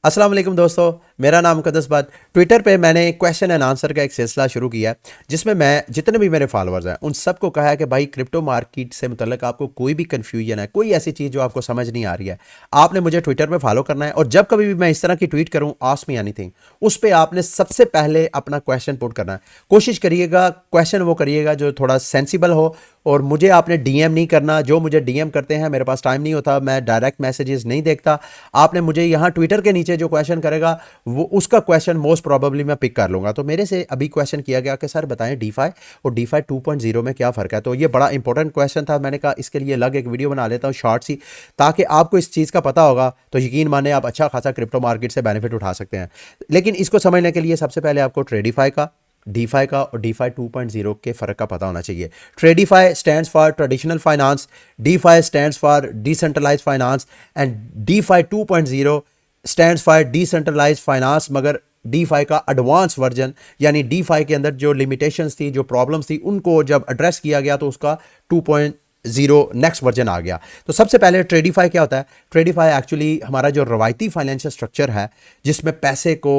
अस्सलाम वालेकुम दोस्तों, मेरा नाम मुक़द्दस बट। ट्विटर पे मैंने क्वेश्चन एंड आंसर का एक सिलसिला शुरू किया है जिसमें मैं जितने भी मेरे फॉलोअर्स हैं उन सबको कहा है कि भाई क्रिप्टो मार्केट से मुतल्लिक आपको कोई भी कन्फ्यूजन है, कोई ऐसी चीज़ जो आपको समझ नहीं आ रही है, आपने मुझे ट्विटर पे फॉलो करना है। और जब कभी भी मैं इस तरह की ट्वीट करूँ आस्क मी एनीथिंग, उस पर आपने सबसे पहले अपना क्वेश्चन पुट करना है। कोशिश करिएगा क्वेश्चन वो करिएगा जो थोड़ा सेंसिबल हो, और मुझे आपने डीएम नहीं करना। जो मुझे डीएम करते हैं मेरे पास टाइम नहीं होता, मैं डायरेक्ट मैसेजेस नहीं देखता। आपने मुझे यहाँ ट्विटर के नीचे जो क्वेश्चन करेगा वो उसका क्वेश्चन मोस्ट प्रोबेबली मैं पिक कर लूँगा। तो मेरे से अभी क्वेश्चन किया गया कि सर बताएं डीफाई और डीफाई 2.0 में क्या फ़र्क है। तो ये बड़ा इंपॉर्टेंट क्वेश्चन था, मैंने कहा इसके लिए अलग एक वीडियो बना लेता हूँ शॉर्ट सी, ताकि आपको इस चीज़ का पता होगा तो यकीन माने आप अच्छा खासा क्रिप्टो मार्केट से बेनिफिट उठा सकते हैं। लेकिन इसको समझने के लिए सबसे पहले आपको ट्रेडिफाई का, डीफाई का और डीफाई 2.0 के फ़र्क का पता होना चाहिए। TradFi stands for traditional finance, DeFi stands for decentralize finance and DeFi 2.0 stands for decentralize finance. मगर डीफाई का एडवांस वर्जन यानी डीफाई के अंदर जो लिमिटेशंस थी, जो प्रॉब्लम्स थी, उनको जब एड्रेस किया गया तो उसका 2.0 नेक्स्ट वर्जन आ गया। तो सबसे पहले ट्रेडिफाई क्या होता है? ट्रेडिफाई एक्चुअली हमारा जो रवायती फाइनेंशियल स्ट्रक्चर है जिसमें पैसे को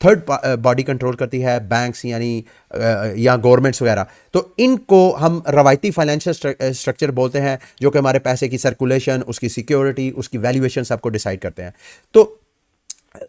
थर्ड बॉडी कंट्रोल करती है, बैंक्स यानी या गवर्नमेंट्स वगैरह, तो इनको हम रवायती फाइनेंशियल स्ट्रक्चर बोलते हैं, जो कि हमारे पैसे की सर्कुलेशन, उसकी सिक्योरिटी, उसकी वैल्यूएशन सबको डिसाइड करते हैं। तो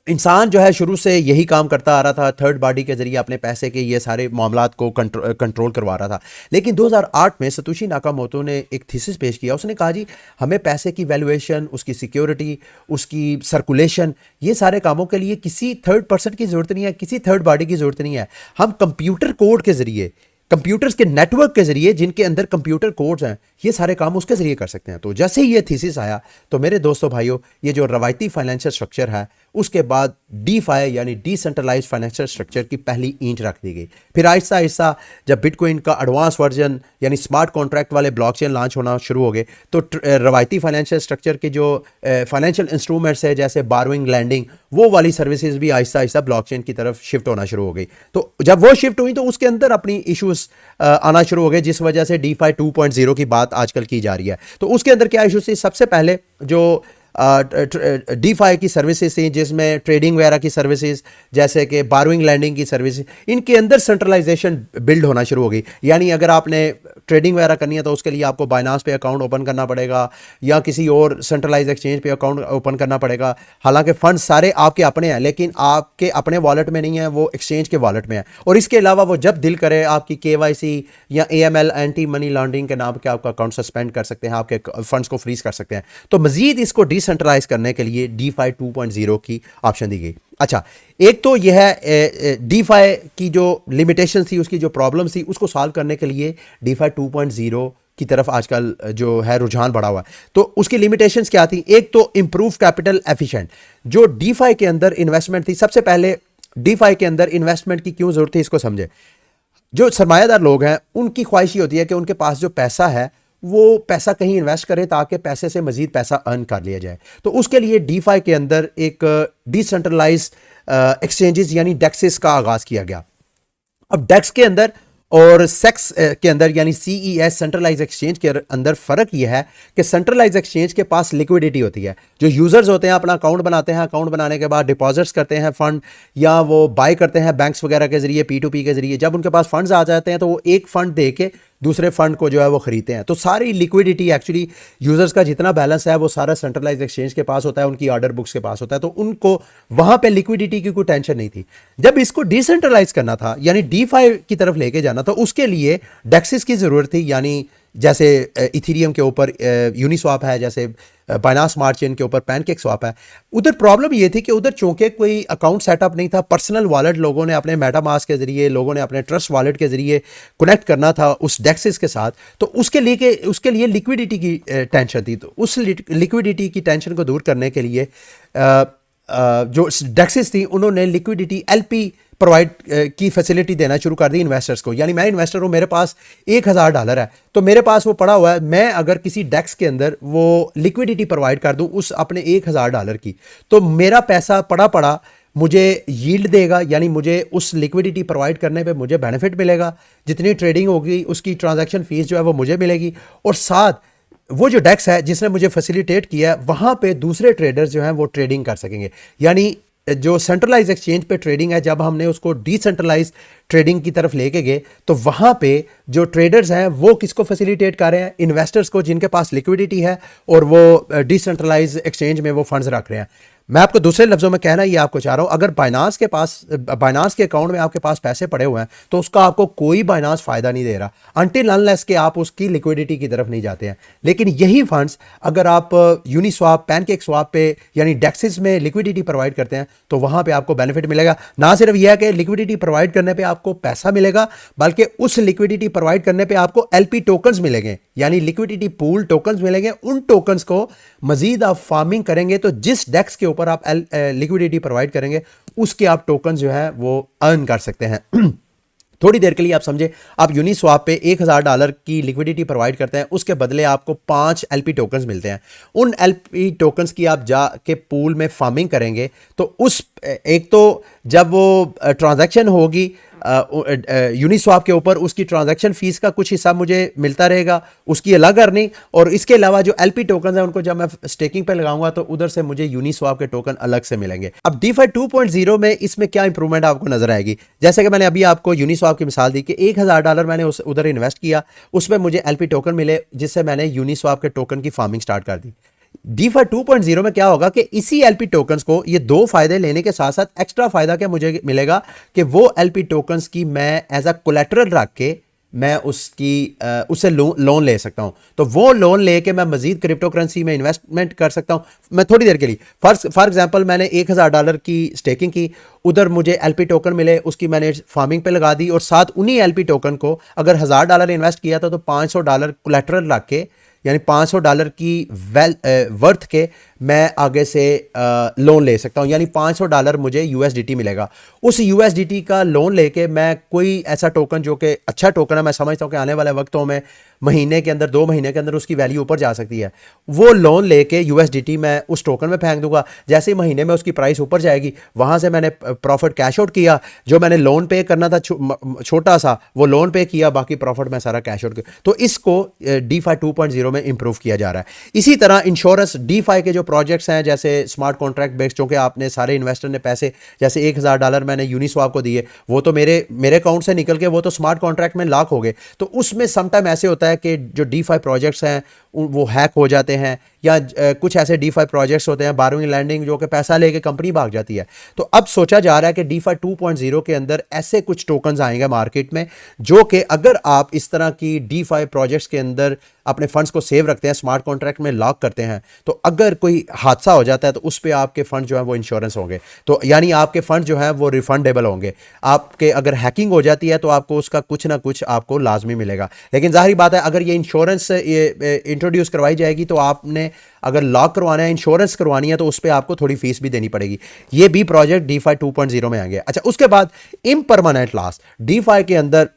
इंसान जो है शुरू से यही काम करता आ रहा था, थर्ड बॉडी के जरिए अपने पैसे के ये सारे मामलात को कंट्रोल करवा रहा था। लेकिन 2008 में सतोशी नाकामोटो ने एक थीसिस पेश किया। उसने कहा जी हमें पैसे की वैल्यूएशन, उसकी सिक्योरिटी, उसकी सर्कुलेशन, ये सारे कामों के लिए किसी थर्ड पर्सन की ज़रूरत नहीं है, किसी थर्ड बॉडी की ज़रूरत नहीं है। हम कंप्यूटर कोड के ज़रिए, कंप्यूटर्स के नेटवर्क के जरिए जिनके अंदर कंप्यूटर कोड्स हैं, ये सारे काम उसके जरिए कर सकते हैं। तो जैसे ही ये थीसिस आया तो मेरे दोस्तों भाइयों, ये जो रवायती फाइनेंशियल स्ट्रक्चर है उसके बाद डीफाई यानी डिसेंट्रलाइज्ड फाइनेंशियल स्ट्रक्चर की पहली ईंट रख दी गई। फिर आहिस्ता आहिस्ता जब बिटकॉइन का एडवांस वर्जन यानी स्मार्ट कॉन्ट्रैक्ट वाले ब्लॉकचेन लॉन्च होना शुरू हो गए तो रवायती फाइनेंशियल स्ट्रक्चर के जो फाइनेंशियल इंस्ट्रूमेंट्स है जैसे बारोइंग, लैंडिंग, वो वाली सर्विसेज भी आहिस्ता आहिस्ता ब्लॉकचेन की तरफ शिफ्ट होना शुरू हो गई। तो जब वो शिफ्ट हुई तो उसके अंदर अपनी इश्यूज आना शुरू हो गए, जिस वजह से डीफाई 2.0 की बात आजकल की जा रही है। तो उसके अंदर क्या इश्यूज थी? सबसे पहले जो डीफाई की सर्विसेज थी जिसमें ट्रेडिंग वगैरह की सर्विसेज जैसे कि बारोइंग, लैंडिंग की सर्विसेज, इनके अंदर सेंट्रलाइजेशन बिल्ड होना शुरू हो गई। यानी अगर आपने ट्रेडिंग वगैरह करनी है तो उसके लिए आपको बाइनांस पे अकाउंट ओपन करना पड़ेगा या किसी और सेंट्रलाइज एक्सचेंज पे अकाउंट ओपन करना पड़ेगा। हालांकि फंड सारे आपके अपने हैं लेकिन आपके अपने वॉलेट में नहीं है, वो एक्सचेंज के वॉलेट में है। और इसके अलावा वो जब दिल करे आपकी केवाईसी या एएमएल, एंटी मनी लॉन्ड्रिंग के नाम के आपका अकाउंट सस्पेंड कर सकते हैं, आपके फंड्स को फ्रीज कर सकते हैं। तो मजीद इसको डिसेंट्रलाइज करने के लिए डीफाई 2.0 की ऑप्शन दी गई। अच्छा, एक तो यह है डीफाई की जो लिमिटेशन थी, उसकी जो प्रॉब्लम थी, उसको सॉल्व करने के लिए डीफाई 2.0 की तरफ आजकल जो है रुझान बढ़ा हुआ है। तो उसकी लिमिटेशंस क्या थी? एक तो इंप्रूव कैपिटल एफिशिएंट। जो डीफाई के अंदर इन्वेस्टमेंट थी, सबसे पहले डीफाई के अंदर इन्वेस्टमेंट की क्यों जरूरत थी इसको समझे। जो सरमायादार लोग हैं उनकी ख्वाहिश ये होती है कि उनके पास जो पैसा है वो पैसा कहीं इन्वेस्ट करें ताकि पैसे से मजीद पैसा अर्न कर लिया जाए। तो उसके लिए डीफाई के अंदर एक डिसेंट्रलाइज एक्सचेंजेस यानी डेक्सेस का आगाज किया गया। अब डेक्स के अंदर और सेक्स के अंदर यानी सीईएस सेंट्रलाइज एक्सचेंज के अंदर फ़र्क यह है कि सेंट्रलाइज एक्सचेंज के पास लिक्विडिटी होती है। जो यूज़र्स होते हैं अपना अकाउंट बनाते हैं, अकाउंट बनाने के बाद डिपॉजिट्स करते हैं फंड, या वो बाय करते हैं बैंक्स वगैरह के जरिए, P2P के जरिए। जब उनके पास फंड्स आ जाते हैं तो वो एक फंड दे के दूसरे फंड को जो है वो खरीदते हैं। तो सारी लिक्विडिटी एक्चुअली यूजर्स का जितना बैलेंस है वो सारा सेंट्रलाइज एक्सचेंज के पास होता है, उनकी ऑर्डर बुक्स के पास होता है। तो उनको वहां पे लिक्विडिटी की कोई टेंशन नहीं थी। जब इसको डिसेंट्रलाइज करना था यानी डीफाई की तरफ लेके जाना था, उसके लिए डेक्सिस की जरूरत थी। यानी जैसे इथीरियम के ऊपर यूनिस्वाप है, जैसे बाइनांस स्मार्ट चेन के ऊपर पैनकेक स्वाप है। उधर प्रॉब्लम ये थी कि उधर चूंकि कोई अकाउंट सेटअप नहीं था, पर्सनल वॉलेट लोगों ने अपने मेटामास्क के जरिए, लोगों ने अपने ट्रस्ट वॉलेट के जरिए कनेक्ट करना था उस डेक्सिस के साथ। तो उसके लिए लिक्विडिटी की टेंशन थी। तो उस लिक्विडिटी की टेंशन को दूर करने के लिए जो डेक्सिस थी उन्होंने लिक्विडिटी एलपी प्रोवाइड की फैसिलिटी देना शुरू कर दी इन्वेस्टर्स को। यानी मैं इन्वेस्टर हूं, मेरे पास $1000 है तो मेरे पास वो पड़ा हुआ है, मैं अगर किसी डेक्स के अंदर वो लिक्विडिटी प्रोवाइड कर दूं उस अपने $1000 की, तो मेरा पैसा पड़ा मुझे यील्ड देगा, यानी मुझे उस लिक्विडिटी प्रोवाइड करने पे मुझे बेनिफिट मिलेगा। जितनी ट्रेडिंग होगी उसकी ट्रांजैक्शन फीस जो है वो मुझे मिलेगी, और साथ वो जो डेक्स है जिसने मुझे फैसिलिटेट किया है वहां पे दूसरे ट्रेडर्स जो हैं वो ट्रेडिंग कर सकेंगे। यानी जो सेंट्रलाइज एक्सचेंज पे ट्रेडिंग है, जब हमने उसको डिसेंट्रलाइज ट्रेडिंग की तरफ लेके गए तो वहाँ पे जो ट्रेडर्स हैं वो किसको फैसिलिटेट कर रहे हैं? इन्वेस्टर्स को, जिनके पास लिक्विडिटी है और वो डिसेंट्रलाइज एक्सचेंज में वो फंड्स रख रहे हैं। मैं आपको दूसरे लफ्जों में कहना ये आपको चाह रहा हूँ, अगर बाइनांस के अकाउंट में आपके पास पैसे पड़े हुए हैं तो उसका आपको कोई बाइनांस फायदा नहीं दे रहा अनटिल अनलेस के आप उसकी लिक्विडिटी की तरफ नहीं जाते हैं। लेकिन यही फंड्स अगर आप यूनिस्वाप, पैनकेक स्वाप पे यानी डेक्सिस में लिक्विडिटी प्रोवाइड करते हैं तो वहां पे आपको बेनिफिट मिलेगा। ना सिर्फ यह है कि लिक्विडिटी प्रोवाइड करने पे आपको पैसा मिलेगा, बल्कि उस लिक्विडिटी प्रोवाइड करने पे आपको एलपी टोकन्स मिलेंगे, यानी लिक्विडिटी पूल टोकन्स मिलेंगे। उन टोकन्स को मजीद आप फार्मिंग करेंगे तो जिस डेक्स के ऊपर आप लिक्विडिटी प्रोवाइड करेंगे उसके आप टोकन जो है वो अर्न कर सकते हैं। थोड़ी देर के लिए आप समझे, आप यूनिस्वाप पे $1000 की लिक्विडिटी प्रोवाइड करते हैं, उसके बदले आपको 5 एलपी टोकन्स मिलते हैं। उन एलपी टोकन्स की आप जाके पूल में फार्मिंग करेंगे तो उस एक तो जब वो ट्रांजैक्शन होगी यूनिस्वाप के ऊपर, उसकी ट्रांजैक्शन फीस का कुछ हिस्सा मुझे मिलता रहेगा, उसकी अलग अर्निंग। और इसके अलावा जो एलपी टोकन है उनको जब मैं स्टेकिंग पे लगाऊंगा तो उधर से मुझे यूनिस्वाप के टोकन अलग से मिलेंगे। अब DeFi 2.0 में इसमें क्या इंप्रूवमेंट आपको नजर आएगी? जैसे कि मैंने अभी आपको यूनिस्वाप की मिसाल दी कि $1000 मैंने उधर इन्वेस्ट किया, उसमें मुझे एलपी टोकन मिले, जिससे मैंने यूनिस्वाप के टोकन की फार्मिंग स्टार्ट कर दी। DeFi 2.0 में क्या होगा कि इसी एलपी टोकन्स को, ये दो फायदे लेने के साथ साथ एक्स्ट्रा फायदा क्या मुझे मिलेगा कि वो एलपी टोकन्स की मैं एज अ कोलेटरल रख के मैं उससे लोन ले सकता हूं। तो वो लोन लेके मैं मजीद क्रिप्टो करेंसी में इन्वेस्टमेंट कर सकता हूं। मैं थोड़ी देर के लिए फॉर एग्जांपल मैंने $1000 की स्टेकिंग की, उधर मुझे एलपी टोकन मिले, उसकी मैंने फार्मिंग पे लगा दी और साथ उन्हीं एलपी टोकन को अगर $1000 इन्वेस्ट किया था तो $500 कोलेटरल रख के, यानी $500 की वर्थ के मैं आगे से लोन ले सकता हूं, यानी $500 मुझे यूएसडीटी मिलेगा। उस यूएसडीटी का लोन लेके मैं कोई ऐसा टोकन जो कि अच्छा टोकन है, मैं समझता हूं कि आने वाले वक्तों में महीने के अंदर, 2 महीने के अंदर उसकी वैल्यू ऊपर जा सकती है, वो लोन लेके यूएसडीटी मैं उस टोकन में फेंक दूंगा। जैसे ही महीने में उसकी प्राइस ऊपर जाएगी वहां से मैंने प्रॉफिट कैश आउट किया, जो मैंने लोन पे करना था छोटा सा वो लोन पे किया, बाकी प्रॉफिट मैं सारा कैश आउट किया। तो इसको DeFi 2.0 में इंप्रूव किया जा रहा है। इसी तरह इंश्योरेंस DeFi के जो प्रोजेक्ट्स हैं जैसे स्मार्ट कॉन्ट्रैक्ट बेस्ड, जो कि आपने सारे इन्वेस्टर ने पैसे जैसे $1000 मैंने यूनिस्वाप को दिए, वो तो मेरे अकाउंट से निकल के वो तो स्मार्ट कॉन्ट्रैक्ट में लॉक हो गए। तो उसमें समटाइम ऐसे होता है कि जो DeFi प्रोजेक्ट्स हैं वो हैक हो जाते हैं, या कुछ ऐसे DeFi प्रोजेक्ट्स होते हैं बारोइंग लैंडिंग जो कि पैसा लेके कंपनी भाग जाती है। तो अब सोचा जा रहा है कि DeFi 2.0 के अंदर ऐसे कुछ टोकन्स आएंगे मार्केट में जो कि अगर आप इस तरह की DeFi प्रोजेक्ट्स के अंदर अपने फंड्स को सेव रखते हैं, स्मार्ट कॉन्ट्रैक्ट में लॉक करते हैं, तो अगर कोई हादसा हो जाता है तो उस पर आपके फंड जो है वो इंश्योरेंस होंगे, तो यानी आपके फंड जो है वो रिफंडेबल होंगे। आपके अगर हैकिंग हो जाती है तो आपको उसका कुछ ना कुछ आपको लाजमी मिलेगा। लेकिन जाहिर बात है अगर ये इंश्योरेंस इंट्रोड्यूस करवाई जाएगी तो आपने अगर लॉक करवाना है, इंश्योरेंस करवानी है, तो उस पर आपको थोड़ी फीस भी देनी पड़ेगी। ये भी प्रोजेक्ट DeFi 2.0 में आएंगे। अच्छा, उसके बाद इम्परमानेंट लॉस DeFi के अंदर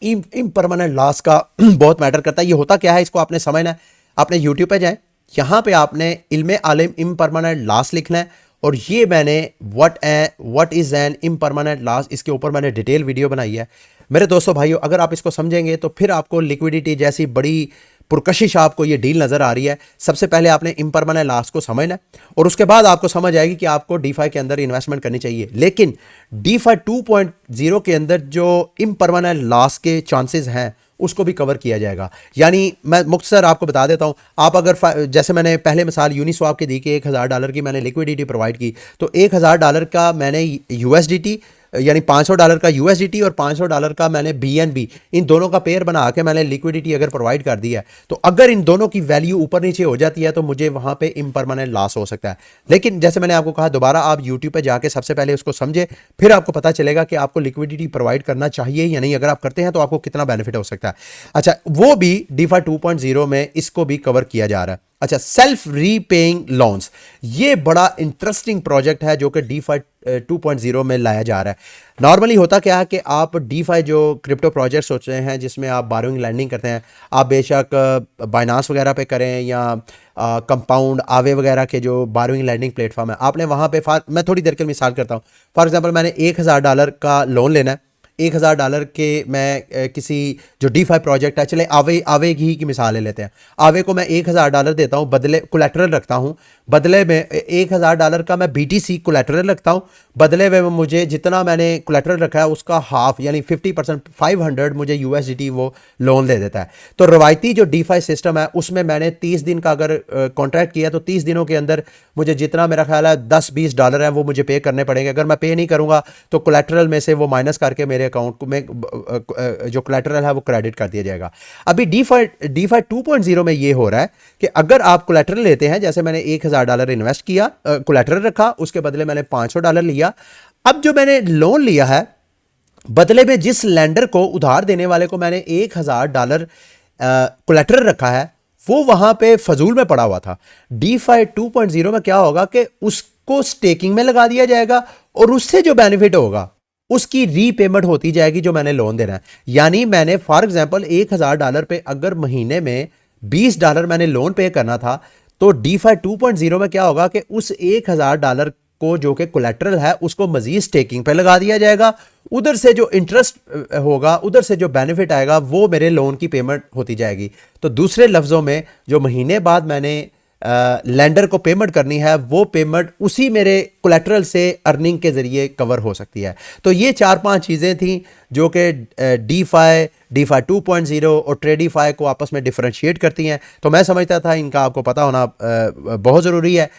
इम्परमानेंट लॉस का बहुत मैटर करता है। ये होता क्या है इसको आपने समझना है। आपने यूट्यूब पे जाए, यहां पे आपने इल्मे आलिम इम्परमानेंट लॉस लिखना है और ये मैंने what is an impermanent loss, इसके ऊपर मैंने डिटेल वीडियो बनाई है। मेरे दोस्तों भाइयों, अगर आप इसको समझेंगे तो फिर आपको लिक्विडिटी जैसी बड़ी पुरकशिश आपको ये डील नजर आ रही है। सबसे पहले आपने इम्परमानेंट लॉस को समझना है और उसके बाद आपको समझ आएगी कि आपको DeFi के अंदर इन्वेस्टमेंट करनी चाहिए। लेकिन DeFi 2.0 के अंदर जो इम्परमानेंट लॉस के चांसेस हैं उसको भी कवर किया जाएगा। यानी मैं मुख्तसर आपको बता देता हूं, आप अगर जैसे मैंने पहले मिसाल यूनिस्वाप की दी कि $1000 की मैंने लिक्विडिटी प्रोवाइड की, तो $1000 का मैंने USDT यानी $500 का USDT और $500 का मैंने BNB, इन दोनों का पेयर बना के मैंने लिक्विडिटी अगर प्रोवाइड कर दी है, तो अगर इन दोनों की वैल्यू ऊपर नीचे हो जाती है तो मुझे वहां पे इम्परमानेंट लॉस हो सकता है। लेकिन जैसे मैंने आपको कहा, दोबारा आप यूट्यूब पे जाके सबसे पहले उसको समझे, फिर आपको पता चलेगा कि आपको लिक्विडिटी प्रोवाइड करना चाहिए या नहीं। अगर आप करते हैं तो आपको कितना बेनिफिट हो सकता है। अच्छा, वो भी DeFi 2.0 में इसको भी कवर किया जा रहा है। अच्छा, सेल्फ रीपेइंग लोन्स, ये बड़ा इंटरेस्टिंग प्रोजेक्ट है जो कि DeFi 2.0 में लाया जा रहा है। नॉर्मली होता क्या है कि आप DeFi जो क्रिप्टो प्रोजेक्ट्स होते हैं जिसमें आप बारोइंग लैंडिंग करते हैं, आप बेशक बाइनांस वगैरह पे करें या कंपाउंड आवे वगैरह के जो बारोइंग लैंडिंग प्लेटफॉर्म है, आपने वहाँ पे मैं थोड़ी देर के मिसाल करता हूँ। फॉर एग्जांपल मैंने $1000 का लोन लेना है, $1,000 के मैं किसी जो DeFi प्रोजेक्ट है, चले आवे ही की मिसाल ले लेते हैं। आवे को मैं $1,000 देता हूँ, बदले कोलेटरल रखता हूँ, बदले में $1,000 का मैं BTC कोलेटरल रखता हूँ, बदले में मुझे जितना मैंने कोलेटरल रखा है उसका हाफ यानी 50% 500 मुझे USDT वो लोन दे देता है। तो रवायती जो DeFi सिस्टम है उसमें मैंने 30 दिन का अगर कॉन्ट्रैक्ट किया तो 30 दिनों के अंदर मुझे जितना मेरा ख्याल है $10-20 है वो मुझे पे करने पड़ेंगे। अगर मैं पे नहीं करूँगा तो कोलेटरल में से वो माइनस करके मेरे अकाउंट में जो कोलेटरल है वो क्रेडिट कर दिया जाएगा। अभी DeFi 2.0 में ये हो रहा है कि अगर आप कोलेटरल लेते हैं, जैसे मैंने $1,000 इन्वेस्ट किया, कोलेटरल रखा, उसके बदले मैंने $500 लिया। अब जो मैंने लोन लिया है, बदले में जिस लैंडर को, उधार देने वाले को मैंने $1,000 कोलेटरल रखा है, वो वहां पे फजूल में पड़ा हुआ था। DeFi 2.0 में क्या होगा कि उसको स्टेकिंग में लगा दिया जाएगा और उससे जो बेनिफिट होगा उसकी रीपेमेंट होती जाएगी जो मैंने लोन देना है। यानी मैंने फॉर एग्जांपल $1,000 पे अगर महीने में $20 मैंने लोन पे करना था, तो DeFi 2.0 में क्या होगा कि उस $1,000 को जो कि कोलेटरल है उसको मजीद स्टेकिंग पे लगा दिया जाएगा। उधर से जो इंटरेस्ट होगा, उधर से जो बेनिफिट आएगा वो मेरे लोन की पेमेंट होती जाएगी। तो दूसरे लफ्ज़ों में जो महीने बाद मैंने लैंडर को पेमेंट करनी है वो पेमेंट उसी मेरे कोलेटरल से अर्निंग के ज़रिए कवर हो सकती है। तो ये 4-5 चीज़ें थी जो कि DeFi 2.0 और TradFi को आपस में डिफरेंशिएट करती हैं। तो मैं समझता था इनका आपको पता होना बहुत ज़रूरी है।